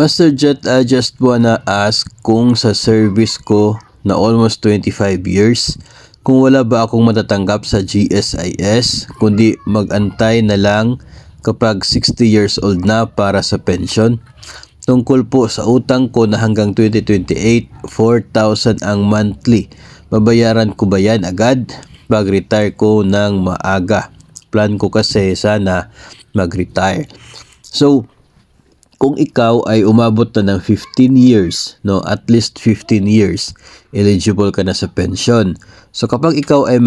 Master Jet, I just wanna ask kung sa service ko na almost 25 years, kung wala ba akong matatanggap sa GSIS, kundi mag-antay na lang kapag 60 years old na para sa pension. Tungkol po sa utang ko na hanggang 2028, 4,000 ang monthly. Babayaran ko ba yan agad pag-retire ko ng maaga? Plan ko kasi sana mag-retire. So, kung ikaw ay umabot na ng 15 years, no, at least 15 years, eligible ka na sa pension. So kapag ikaw ay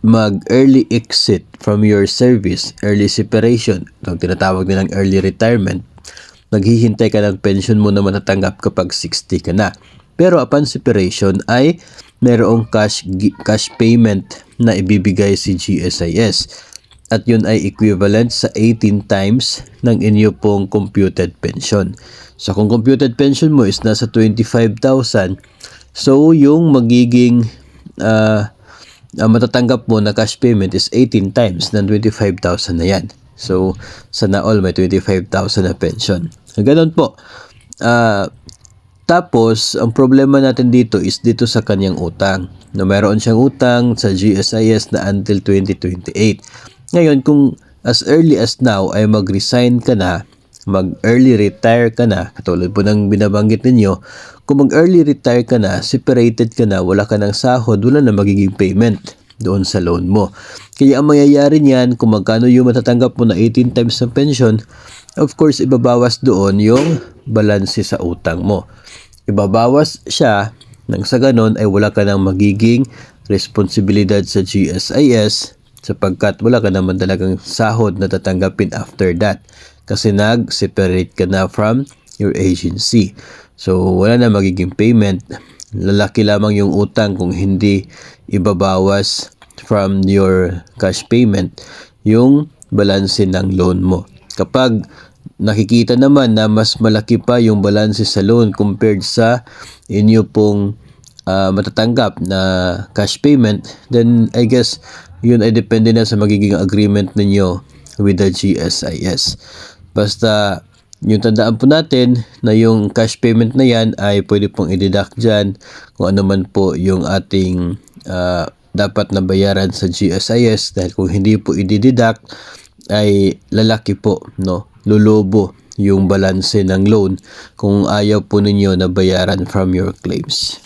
mag-early exit from your service, early separation, itong tinatawag nilang early retirement, naghihintay ka ng pension mo na matatanggap kapag 60 ka na. Pero upon separation ay mayroong cash payment na ibibigay si GSIS. At yun ay equivalent sa 18 times ng inyo pong computed pension. So kung computed pension mo is nasa 25,000, so yung magiging matatanggap mo na cash payment is 18 times ng 25,000 na yan. So sana all may 25,000 na pension. Ganon po. Tapos, ang problema natin dito is dito sa kanyang utang. Na mayroon siyang utang sa GSIS na until 2028. Ngayon, kung as early as now ay mag-resign ka na, mag-early retire ka na, katulad po ng binabanggit ninyo, kung mag-early retire ka na, separated ka na, wala ka ng sahod, wala na magiging payment doon sa loan mo. Kaya ang mangyayari niyan, kung magkano yung matatanggap mo na 18 times ng pension, of course, ibabawas doon yung balanse sa utang mo. Ibabawas siya, nang sa ganon ay wala ka ng magiging responsibilidad sa GSIS, sapagkat wala ka naman talagang sahod na tatanggapin after that kasi nag-separate ka na from your agency. So wala na magiging payment, lalaki lamang yung utang kung hindi ibabawas from your cash payment yung balanse ng loan mo. Kapag nakikita naman na mas malaki pa yung balanse sa loan compared sa inyo pong matatanggap na cash payment, then I guess yun ay depende na sa magiging agreement ninyo with the GSIS. Basta yung tandaan po natin na yung cash payment na yan ay pwede pong i-deduct dyan kung ano man po yung ating dapat na bayaran sa GSIS, dahil kung hindi po i-deduct ay lalaki po, no, lulubo yung balanse ng loan kung ayaw po ninyo na bayaran from your claims.